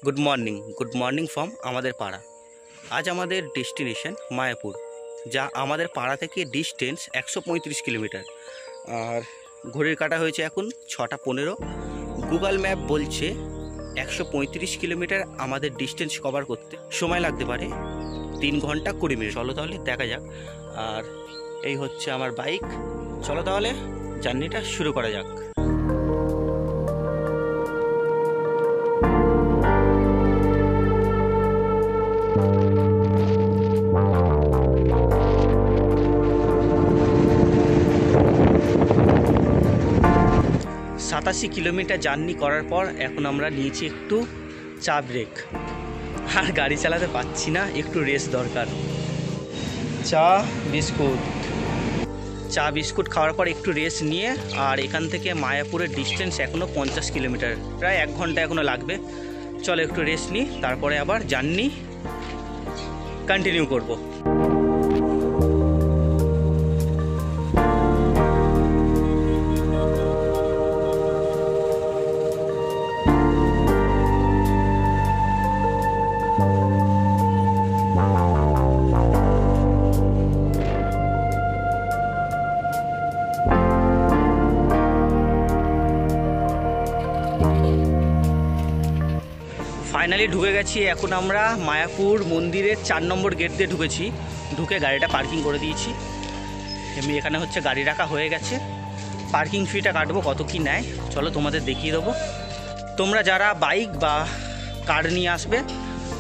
Good morning from আমাদের পাড়া। আজ আমাদের ডেস্টিনেশন মায়াপুর, যা আমাদের পাড়া থেকে ডিস্টেন্স 135 কিলোমিটার। আর ঘড়ির কাটা হয়েছে এখন 6টা 15। গুগল ম্যাপ বলছে 135 কিলোমিটার আমাদের ডিস্টেন্স কভার করতে সময় লাগতে পারে 3 ঘন্টা 20 মিনিট। চলো তাহলে দেখা যাক। আর এই হচ্ছে আমার বাইক। চলো তাহলে জার্নিটা শুরু করা যাক। 87 কিলোমিটার জার্নি করার পর এখন আমরা নিয়েছি একটু চা ব্রেক। আর গাড়ি চালাতে পারছি না, একটু রেস্ট দরকার। চা বিস্কুট খাওয়ার পর একটু রেস্ট নিয়ে, আর এখান থেকে মায়াপুরের ডিস্টেন্স এখনও 50 কিলোমিটার, প্রায় 1 ঘন্টা এখনও লাগবে। চলো একটু রেস্ট নিই, তারপরে আবার জার্নি কন্টিনিউ করব। ফাইনালি ঢুকে গেছি। এখন আমরা মায়াপুর মন্দিরের 4 নম্বর গেট দিয়ে ঢুকেছি। ঢুকে গাড়িটা পার্কিং করে দিয়েছি। এমনি এখানে হচ্ছে গাড়ি রাখা হয়ে গেছে। পার্কিং ফিটা কাটবো, কত কি নেয় চলো তোমাদের দেখিয়ে দেবো। তোমরা যারা বাইক বা কার নিয়ে আসবে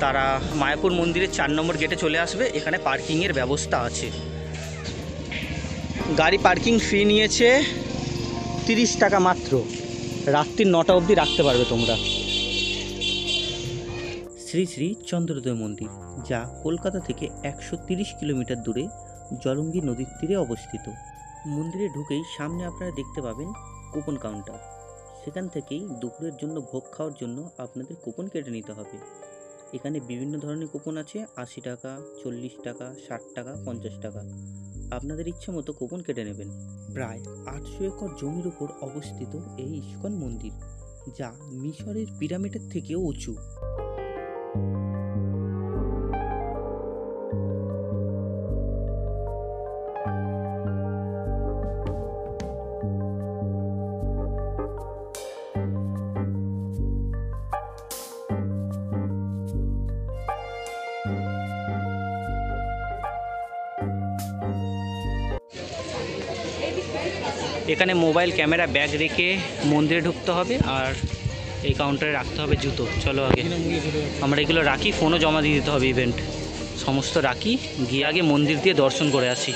তারা মায়াপুর মন্দিরের 4 নম্বর গেটে চলে আসবে। এখানে পার্কিংয়ের ব্যবস্থা আছে। গাড়ি পার্কিং ফি নিয়েছে 30 টাকা মাত্র। রাত্রি 9টা অবধি রাখতে পারবে তোমরা। শ্রী শ্রী চন্দ্রোদয় মন্দির, যা কলকাতা থেকে 130 কিলোমিটার দূরে জলঙ্গি নদীর তীরে অবস্থিত। মন্দিরে ঢুকেই সামনে আপনারা দেখতে পাবেন কুপন কাউন্টার। সেখান থেকেই দুপুরের জন্য ভোগ খাওয়ার জন্য আপনাদের কুপন কেটে নিতে হবে। এখানে বিভিন্ন ধরনের কুপন আছে, 80 টাকা, 40 টাকা, 60 টাকা, 50 টাকা। আপনাদের ইচ্ছে মতো কুপন কেটে নেবেন। প্রায় 800 একর জমির উপর অবস্থিত এই ইস্কন মন্দির, যা মিশরের পিরামিডের থেকেও উঁচু। এখানে মোবাইল ক্যামেরা ব্যাগ রেখে মন্দিরে ঢুকতে হবে, আর এই কাউন্টারে রাখতে হবে জুতো। চলো আগে আমরা এগুলো রাখি, ফোনও জমা দিয়ে দিতে হবে। ইভেন্ট সমস্ত রাখি, গিয়ে আগে মন্দির দিয়ে দর্শন করে আসি।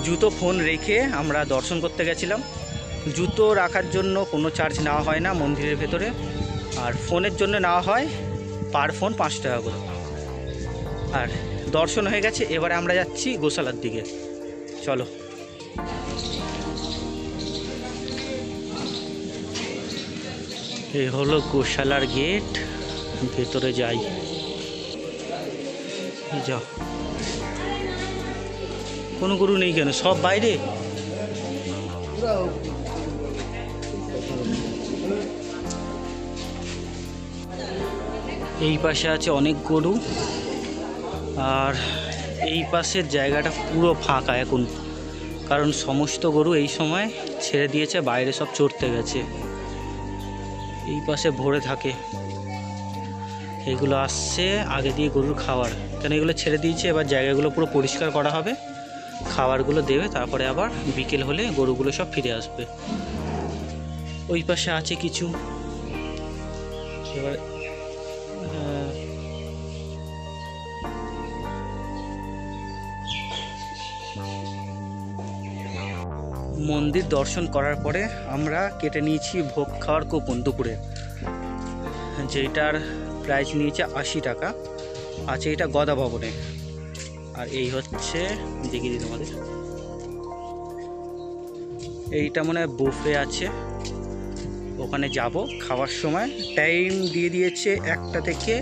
জুতো ফোন রেখে আমরা দর্শন করতে গেছিলাম। জুতো রাখার জন্য কোনো চার্জ নেওয়া হয় না মন্দিরের ভেতরে, আর ফোনের জন্য নেওয়া হয় পার ফোন 5 টাকা করে। আর দর্শন হয়ে গেছে, এবারে আমরা যাচ্ছি গোশালার দিকে। চলো। এই হলো গোশালার গেট, ভেতরে যাই। যাও, কোনো গরু নেই কেন? সব বাইরে। এই পাশে আছে অনেক গরু, আর এই পাশের জায়গাটা পুরো ফাঁকা এখন, কারণ সমস্ত গরু এই সময় ছেড়ে দিয়েছে, বাইরে সব চড়তে গেছে। এই পাশে ভরে থাকে, এগুলো আসছে আগে দিয়ে গরুর খাবার, কেন এগুলো ছেড়ে দিয়েছে। এবার জায়গাগুলো পুরো পরিষ্কার করা হবে, খাবারগুলো দেবে, তারপরে আবার বিকেল হলে গরুগুলো সব ফিরে আসবে। ওই পাশে আছে কিছু। এবার মন্দির দর্শন করার পরে আমরা কেটে নিয়েছি ভোগ খাওয়ার কুপন দুপুরে, যেটার প্রাইস নিয়েছে 80 টাকা। আছে এটা গদা ভবনে। আর এই হচ্ছে দেখিয়ে দিই তোমাদের, এইটা মনে হয় বুফে আছে, ওখানে যাব। খাওয়ার সময় টাইম দিয়ে দিয়েছে 1টা থেকে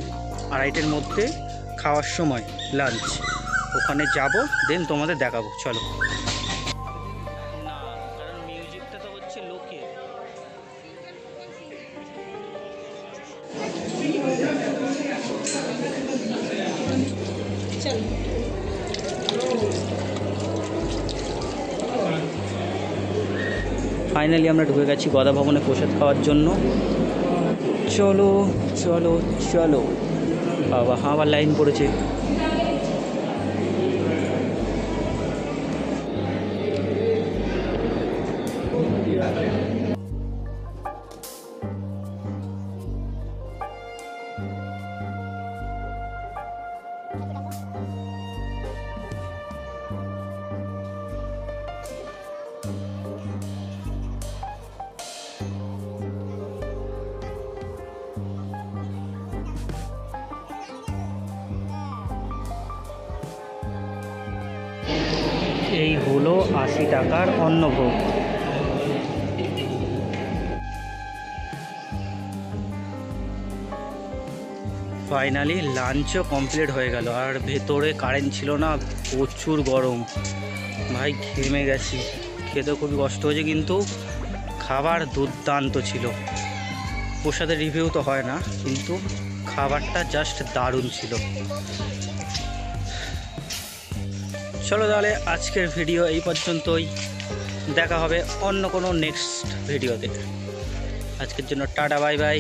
2:30-এর মধ্যে খাওয়ার সময়, লাঞ্চ। ওখানে যাব, দেন তোমাদের দেখাবো। চলো। লোকে ফাইনালি আমরা ঢুকে গেছি গদা ভবনে প্রসাদ খাওয়ার জন্য। চলো চলো চলো, বাবা আবার লাইন পড়েছে। এই হলো 80 টাকার অন্নভোগ। ফাইনালি লাঞ্চও কমপ্লিট হয়ে গেল, আর ভেতরে কারেন্ট ছিল না, প্রচুর গরম, ভাই ঘেমে গেছি। খেতে খুবই কষ্ট হয়েছে, কিন্তু খাবার দুর্দান্ত ছিল। প্রসাদের রিভিউ তো হয় না, কিন্তু খাবারটা জাস্ট দারুণ ছিল। চলো তাহলে আজকের ভিডিও এই পর্যন্তই, দেখা হবে অন্য কোনো নেক্সট ভিডিওতে। আজকের জন্য টাটা, বাই বাই।